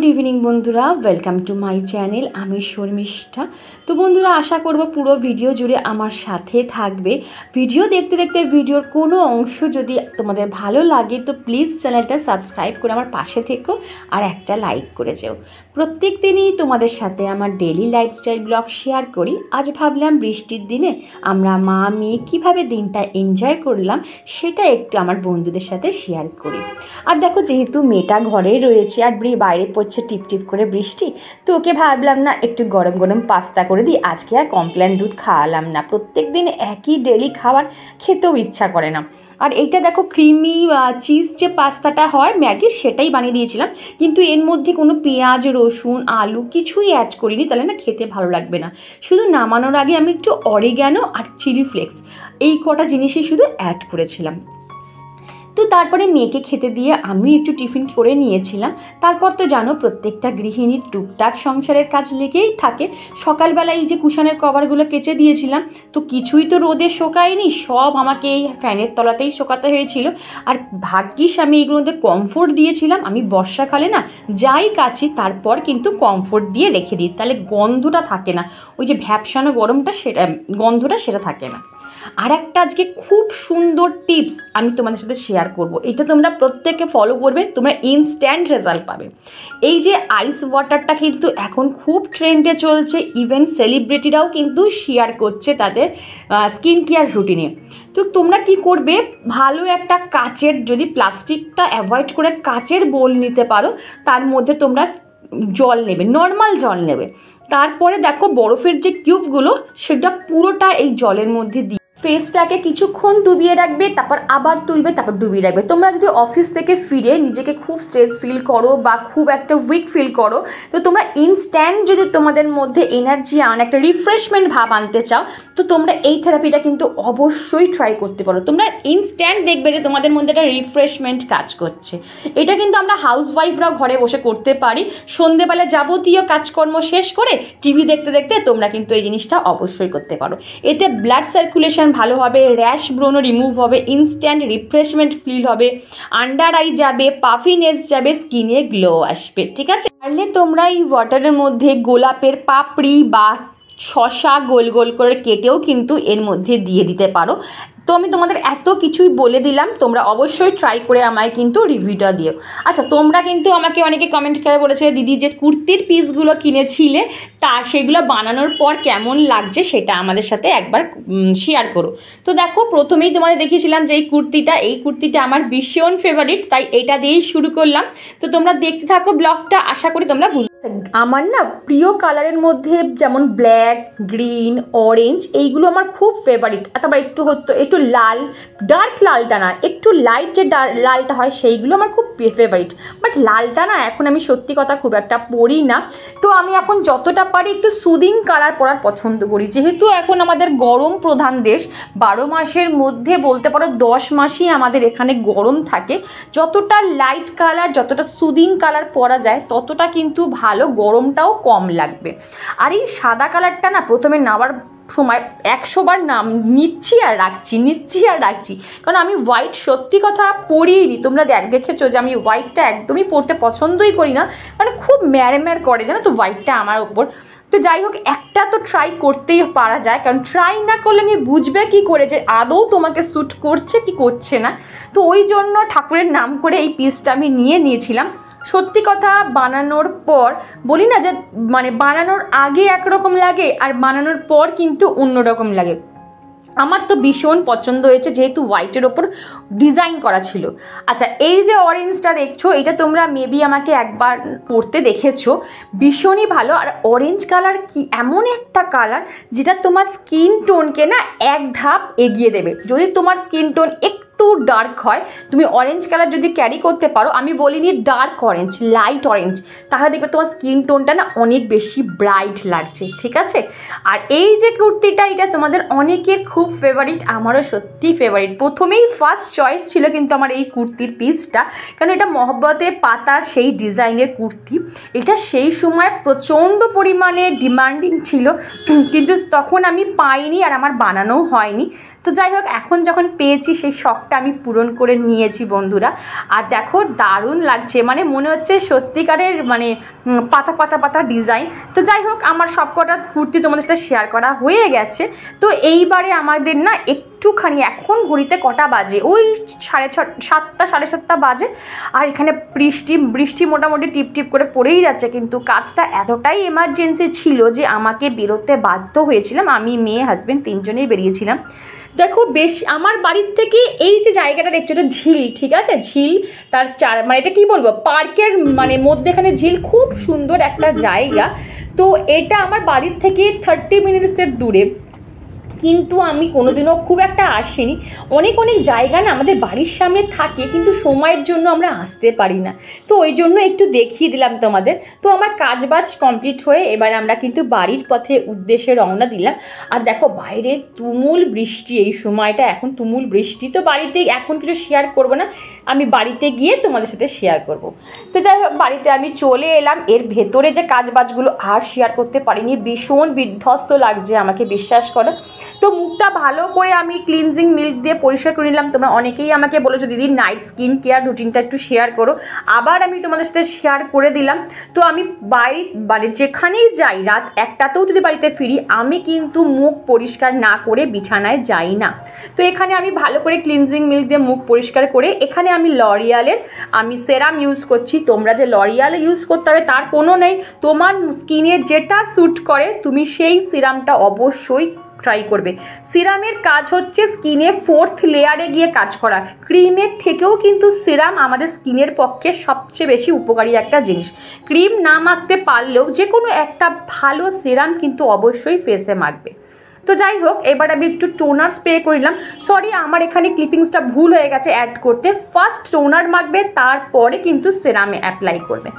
Good evening बंधुरा welcome to my channel आमी शर्मिष्ठा। तो बंधुरा आशा करब पुरो भिडियो जुड़े आमार साथे थाकबे। भिडियो देखते देखते भिडियोर कोनो अंश जदि तोमादेर भालो लागे तो प्लिज चैनलटा सबस्क्राइब करे आमार पाशे थेको और एकटा लाइक करे जेओ। प्रत्येक दिनई तोमादेर साथे आमार डेली लाइफस्टाइल ब्लग शेयर करी। आज भाबलाम बृष्टिर दिने आमरा मा मेये किभाबे दिनटा एनजय करलाम सेटा एकटु आमार बंधुदेर साथे शेयर करी। और देखो जेहेतु मेয়েটা घरे रयेছে और বাইরে পড়ছে টিপ টিপ করে বৃষ্টি, তো ওকে ভাবলাম না একটু গরম গরম পাস্তা করে দিই। আজকে আর কমপ্লেন দুধ খাওয়ালাম না, প্রত্যেক দিন একই ডেলি খাবার খেতেও ইচ্ছা করে না। আর এইটা দেখো ক্রিমি চিজ যে পাস্তাটা হয় ম্যাগির সেটাই বানিয়ে দিয়েছিলাম, কিন্তু এর মধ্যে কোনো পেঁয়াজ রসুন আলু কিছুই অ্যাড করিনি, তাহলে না খেতে ভালো লাগবে না। শুধু নামানোর আগে আমি একটু অরিগ্যানো আর চিলি ফ্লেক্স এই কটা জিনিসই শুধু অ্যাড করেছিলাম। তো তারপরে মেয়েকে খেতে দিয়ে আমি একটু টিফিন করে নিয়েছিলাম। তারপর তো জানো প্রত্যেকটা গৃহিণীর টুকটাক সংসারের কাজ লেগেই থাকে। সকালবেলা এই যে কুশনের কভারগুলো কেচে দিয়েছিলাম, তো কিছুই তো রোদে শোকায়নি, সব আমাকে এই ফ্যানের তলাতেই শোকাতে হয়েছিল। আর ভাগ্যিস আমি এইগুলোতে কমফোর্ট দিয়েছিলাম। আমি বর্ষাকালে না যাই কাছি তারপর কিন্তু কমফোর্ট দিয়ে রেখে দিই, তাহলে গন্ধটা থাকে না, ওই যে ভ্যাপসানো গরমটা সেটা গন্ধটা সেটা থাকে না। আর একটা আজকে খুব সুন্দর টিপস আমি তোমাদের সাথে শেয়ার করব, এটা তোমরা প্রত্যেকে ফলো করবে, তোমরা ইনস্ট্যান্ট রেজাল্ট পাবে। এই যে আইস ওয়াটারটা কিন্তু এখন খুব ট্রেন্ডে চলছে, ইভেন সেলিব্রিটিরাও কিন্তু শেয়ার করছে তাদের স্কিন কেয়ার রুটিনে। তো তোমরা কি করবে, ভালো একটা কাচের, যদি প্লাস্টিকটা অ্যাভয়েড করে কাচের বোল নিতে পারো, তার মধ্যে তোমরা জল নেবে, নর্মাল জল নেবে। তারপরে দেখো বরফের যে কিউবগুলো সেটা পুরোটা এই জলের মধ্যে দিয়ে ফেসটাকে কিছুক্ষণ ডুবিয়ে রাখবে, তারপর আবার তুলবে, তারপর ডুবিয়ে রাখবে। তোমরা যদি অফিস থেকে ফিরে নিজেকে খুব স্ট্রেস ফিল করো বা খুব একটা উইক ফিল করো, তো তোমরা ইনস্ট্যান্ট যদি তোমাদের মধ্যে এনার্জি একটা রিফ্রেশমেন্ট ভাব আনতে চাও, তো তোমরা এই থেরাপিটা কিন্তু অবশ্যই ট্রাই করতে পারো। তোমরা ইনস্ট্যান্ট দেখবে যে তোমাদের মধ্যে একটা রিফ্রেশমেন্ট কাজ করছে। এটা কিন্তু আমরা হাউস ওয়াইফরাও ঘরে বসে করতে পারি। সন্ধেবেলা যাবতীয় কাজকর্ম শেষ করে টিভি দেখতে দেখতে তোমরা কিন্তু এই জিনিসটা অবশ্যই করতে পারো। এতে ব্লাড সার্কুলেশন ভালো হবে, র্যাশ ব্রণ রিমুভ হবে, ইনস্ট্যান্ট রিফ্রেশমেন্ট ফিল হবে, আন্ডার আই যাবে, পাফিনেস যাবে, স্কিনে গ্লো আসবে। ঠিক আছে, পারলে তোমরা এই ওয়াটারের মধ্যে গোলাপের পাপড়ি বা শসা গোল গোল করে কেটেও কিন্তু এর মধ্যে দিয়ে দিতে পারো। তো আমি তোমাদের এত কিছুই বলে দিলাম, তোমরা অবশ্যই ট্রাই করে আমায় কিন্তু রিভিউটা দিও। আচ্ছা, তোমরা কিন্তু আমাকে অনেকে কমেন্ট করে বলেছে দিদি যে কুর্তির পিসগুলো কিনেছিলে তা সেগুলো বানানোর পর কেমন লাগছে সেটা আমাদের সাথে একবার শেয়ার করো। তো দেখো প্রথমেই তোমাদের দেখিয়েছিলাম যে এই কুর্তিটা আমার ভীষণ ফেভারিট, তাই এটা দিয়েই শুরু করলাম। তো তোমরা দেখতে থাকো ব্লগটা, আশা করি তোমরা আমার না প্রিয় কালারের মধ্যে যেমন ব্ল্যাক, গ্রিন, অরেঞ্জ এইগুলো আমার খুব ফেভারিট। তারপর একটু লাল, ডার্ক লালটা না, একটু লাইট যে লালটা হয় সেইগুলো আমার খুব ফেভারিট। বাট লালটা না এখন আমি সত্যি কথা খুব একটা পরি না। তো আমি এখন যতটা পারি একটু সুদিং কালার পরার পছন্দ করি। যেহেতু এখন আমাদের গরম প্রধান দেশ, 12 মাসের মধ্যে বলতে পারো 10 মাসই আমাদের এখানে গরম থাকে। যতটা লাইট কালার, যতটা সুদিং কালার পরা যায় ততটা কিন্তু ভালো, গরমটাও কম লাগবে। আর এই সাদা কালারটা না প্রথমে নেওয়ার সময় 100 বার নাম নিচ্ছি আর রাখছি, কারণ আমি হোয়াইট সত্যি কথা পরিনি। তোমরা দেখেছো যে আমি হোয়াইটটা একদমই পরতে পছন্দই করি না, মানে খুব ম্যার করে জানো তো হোয়াইটটা আমার ওপর। তো যাই হোক, একটা তো ট্রাই করতেই পারা যায়, কারণ ট্রাই না করলে আমি বুঝবে কি করে যে আদৌ তোমাকে স্যুট করছে কি করছে না। তো ওই জন্য ঠাকুরের নাম করে এই পিসটা আমি নিয়েছিলাম। সত্যি কথা বানানোর পর বলি না যে মানে বানানোর আগে একরকম লাগে আর বানানোর পর কিন্তু অন্যরকম লাগে। আমার তো ভীষণ পছন্দ হয়েছে, যেহেতু হোয়াইটের ওপর ডিজাইন করা ছিল। আচ্ছা, এই যে অরেঞ্জটা দেখছো এটা তোমরা মেবি আমাকে একবার পরতে দেখেছো, ভীষণই ভালো। আর অরেঞ্জ কালার কি এমন একটা কালার যেটা তোমার স্কিন টোনকে না এক ধাপ এগিয়ে দেবে। যদি তোমার স্কিন টোন একটু ডার্ক হয়, তুমি অরেঞ্জ কালার যদি ক্যারি করতে পারো, আমি বলিনি ডার্ক অরেঞ্জ, লাইট অরেঞ্জ, তাহলে দেখবে তোমার স্কিন টোনটা না অনেক বেশি ব্রাইট লাগছে। ঠিক আছে, আর এই যে কুর্তিটা এটা তোমাদের অনেকের খুব ফেভারিট, আমারও সত্যি ফেভারিট। প্রথমেই ফার্স্ট চয়েস ছিল কিন্তু আমার এই কুর্তির পিসটা, কারণ এটা মহব্বতে পাতার সেই ডিজাইনের কুর্তি। এটা সেই সময় প্রচণ্ড পরিমাণে ডিমান্ডিং ছিল, কিন্তু তখন আমি পাইনি আর আমার বানানোও হয়নি। তো যাই হোক, এখন যখন পেয়েছি সেই শখটা আমি পূরণ করে নিয়েছি বন্ধুরা। আর দেখো দারুণ লাগছে, মানে মনে হচ্ছে সত্যিকারের মানে পাতা পাতা পাতা ডিজাইন। তো যাই হোক, আমার সবকটা কুর্তি তোমাদের সাথে শেয়ার করা হয়ে গেছে। তো এইবারে আমাদের না একটুখানি, এখন ঘড়িতে কটা বাজে, ওই 7:30 7:30 বাজে। আর এখানে বৃষ্টি মোটামুটি টিপ টিপ করে পড়েই যাচ্ছে, কিন্তু কাজটা এতটাই এমার্জেন্সি ছিল যে আমাকে বেরোতে বাধ্য হয়েছিলাম। আমি, মেয়ে, হাজব্যান্ড তিনজনেই বেরিয়েছিলাম। দেখো বেশ, আমার বাড়ির থেকে এই যে জায়গাটা দেখছো, এটা ঝিল, ঠিক আছে, ঝিল, তার মানে এটা কি বলবো, পার্কের মানে মধ্যেখানে ঝিল, খুব সুন্দর একটা জায়গা। তো এটা আমার বাড়ির থেকে 30 মিনিটসের দূরে, কিন্তু আমি কোনোদিনও খুব একটা আসিনি। অনেক জায়গা না আমাদের বাড়ির সামনে থাকে, কিন্তু সময়ের জন্য আমরা আসতে পারি না। তো ওই জন্য একটু দেখিয়ে দিলাম তোমাদের। তো আমার কাজবাজ কমপ্লিট হয়ে এবার আমরা কিন্তু বাড়ির পথে উদ্দেশ্যে রওনা দিলাম। আর দেখো বাইরে তুমুল বৃষ্টি, এই সময়টা এখন তুমুল বৃষ্টি। তো বাড়িতে এখন কিছু শেয়ার করব না, আমি বাড়িতে গিয়ে তোমাদের সাথে শেয়ার করব। তো যাই হোক, বাড়িতে আমি চলে এলাম। এর ভেতরে যে কাজবাজগুলো আর শেয়ার করতে পারিনি, ভীষণ বিধ্বস্ত লাগছে আমাকে, বিশ্বাস করো। তো মুখটা ভালো করে আমি ক্লিনজিং মিল্ক দিয়ে পরিষ্কার করে নিলাম। তোমরা অনেকেই আমাকে বলেছো দিদি নাইট স্কিন কেয়ার রুটিনটা একটু শেয়ার করো, আবার আমি তোমাদের সাথে শেয়ার করে দিলাম। তো আমি বাড়ি যেখানেই যাই, রাত 1টাতেও যদি বাড়িতে ফিরি, আমি কিন্তু মুখ পরিষ্কার না করে বিছানায় যাই না। তো এখানে আমি ভালো করে ক্লিনজিং মিল্ক দিয়ে মুখ পরিষ্কার করে, এখানে আমি লরিয়ালের আমি সেরাম ইউজ করছি। তোমরা যে লরিয়াল ইউজ করতে হবে তার কোনো নেই, তোমার স্কিনে যেটা স্যুট করে তুমি সেই সিরামটা অবশ্যই ট্রাই করবে। সিরামের কাজ হচ্ছে স্কিনে 4th লেয়ারে গিয়ে কাজ করা। ক্রিমের থেকেও কিন্তু সিরাম আমাদের স্কিনের পক্ষে সবচেয়ে বেশি উপকারী একটা জিনিস। ক্রিম না মাখতে পারলেও যে কোনো একটা ভালো সিরাম কিন্তু অবশ্যই ফেসে মাখবে। তো যাই হোক, এবার আমি একটু টোনার স্প্রে করিলাম। সরি, আমার এখানে ক্লিপিংসটা ভুল হয়ে গেছে অ্যাড করতে। ফার্স্ট টোনার মাখবে, তারপরে কিন্তু সিরামে অ্যাপ্লাই করবে।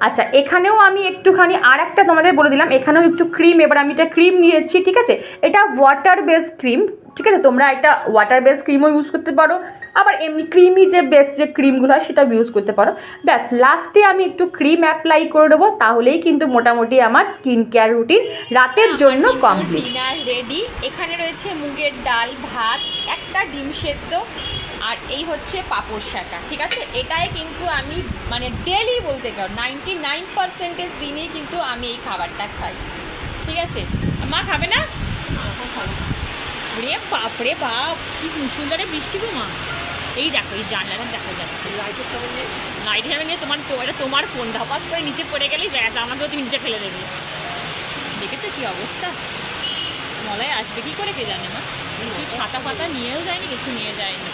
আচ্ছা, এখানেও আমি একটুখানি আর একটা তোমাদের বলে দিলাম, এখানেও একটু ক্রিম, এবার আমি এটা ক্রিম নিয়েছি, ঠিক আছে। এটা ওয়াটার বেস ক্রিম, ঠিক আছে। তোমরা এটা ওয়াটার বেস ক্রিমও ইউজ করতে পারো, আবার এমনি ক্রিমি যে বেস যে ক্রিমগুলো হয় সেটাও ইউজ করতে পারো। ব্যাস, লাস্টে আমি একটু ক্রিম অ্যাপ্লাই করে দেবো, তাহলেই কিন্তু মোটামুটি আমার স্কিন কেয়ার রুটিন রাতের জন্য কমপ্লিট। Dinner ready. এখানে রয়েছে মুগের ডাল, ভাত, একটা ডিম সেদ্ধ, আর এই হচ্ছে পাঁপড় শাকা, ঠিক আছে। এটাই কিন্তু আমি মানে ডেলি বলতে পারো 99% দিনেই কিন্তু আমি এই খাবারটা খাই, ঠিক আছে। মা খাবে না? রে বাপরে বাপ, কি সুন্দর বৃষ্টি গো মা। এই দেখো, এই জানলাটা দেখা যাচ্ছে, লাইটের সামনে নিয়ে তোমার ফোন ধাপাস করে নিচে পড়ে গেলেই ব্যাস, আমাকেও তুমি নিচে ফেলে দেবে। দেখেছো কি অবস্থা? মলায় আসবে কি করে কে জানে মা। কিছু ছাতা ফাতা নিয়েও যায়নি, কিছু নিয়ে যায়নি।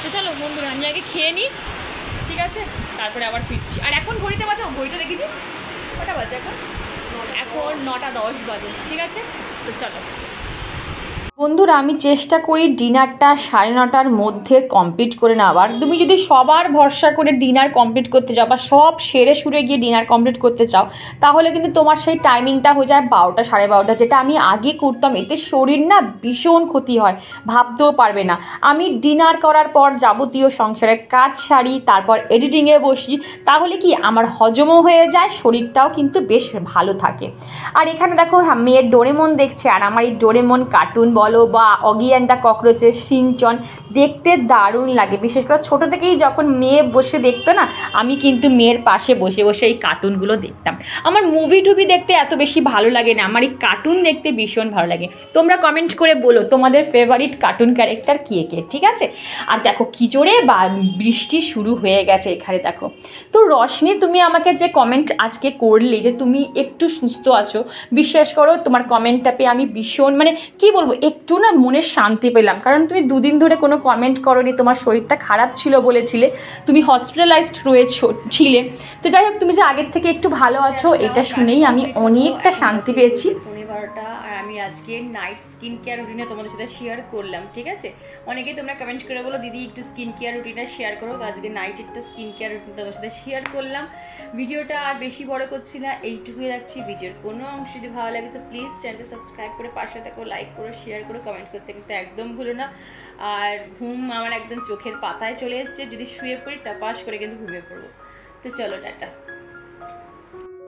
তো চলো বন্ধুরা, আমি আগে খেয়ে নিই, ঠিক আছে, তারপরে আবার ফিরছি। আর এখন ঘড়িতে বাজাও, ঘড়িটা দেখি দিই কটা বাজে এখন 9:10 বাজে, ঠিক আছে। তো চলো বন্ধুরা, আমি চেষ্টা করি ডিনারটা 9:30টার মধ্যে কমপ্লিট করে নেওয়ার। তুমি যদি সবার ভরসা করে ডিনার কমপ্লিট করতে যাও বা সব সেরে সুরে গিয়ে ডিনার কমপ্লিট করতে চাও, তাহলে কিন্তু তোমার সেই টাইমিংটা হয়ে যায় 12টা 12:30, যেটা আমি আগে করতাম। এতে শরীর না ভীষণ ক্ষতি হয়, ভাবতেও পারবে না। আমি ডিনার করার পর যাবতীয় সংসারের কাজ সারি, তারপর এডিটিংয়ে বসি, তাহলে কি আমার হজমও হয়ে যায়, শরীরটাও কিন্তু বেশ ভালো থাকে। আর এখানে দেখো মেয়ের ডোরেমন দেখছে, আর আমার এই ডোরেমন কার্টুন বলো বা অগি অ্যান্ড দ্য ককরোচের সিনচন দেখতে দারুণ লাগে। বিশেষ করে ছোটো থেকেই যখন মেয়ে বসে দেখতো না, আমি কিন্তু মেয়ের পাশে বসে বসে এই কার্টুনগুলো দেখতাম। আমার মুভি টুভি দেখতে এত বেশি ভালো লাগে না, আমার এই কার্টুন দেখতে ভীষণ ভালো লাগে। তোমরা কমেন্ট করে বলো তোমাদের ফেভারিট কার্টুন ক্যারেক্টার কে কে, ঠিক আছে। আর দেখো কি জোরে বা বৃষ্টি শুরু হয়ে গেছে এখানে দেখো। তো রশনি, তুমি আমাকে যে কমেন্ট আজকে করলে যে তুমি একটু সুস্থ আছো, বিশ্বাস করো তোমার কমেন্টটা পেয়ে আমি ভীষণ মানে কি বলবো, একটু না মনের শান্তি পেলাম। কারণ তুমি 2 দিন ধরে কোনো কমেন্ট করোনি, তোমার শরীরটা খারাপ ছিল বলেছিলে, তুমি হসপিটালাইজড ছিলে। তো যাই হোক, তুমি যে আগের থেকে একটু ভালো আছো, এটা শুনেই আমি অনেকটা শান্তি পেয়েছি। 12:30, আর আমি আজকে নাইট স্কিন কেয়ার রুটিনে তোমাদের সাথে শেয়ার করলাম, ঠিক আছে। অনেকেই তোমরা কমেন্ট করে বলো দিদি একটু স্কিন কেয়ার রুটিনটা শেয়ার করো, তো আজকে নাইট একটা স্কিন কেয়ার রুটিন তোমাদের সাথে শেয়ার করলাম। ভিডিওটা আর বেশি বড় করছি না, এইটুকুই রাখছি। ভিডিওর কোনো অংশ যদি ভালো লাগে তো প্লিজ চ্যানেলটা সাবস্ক্রাইব করে পাশে থাকো, লাইক করো, শেয়ার করো, কমেন্ট করতে কিন্তু একদম ভুলো না। আর ঘুম আমার একদম চোখের পাতায় চলে এসছে, যদি শুয়ে পড়ি তা পাশ করে কিন্তু ঘুমিয়ে পড়বো। তো চলো টাটা।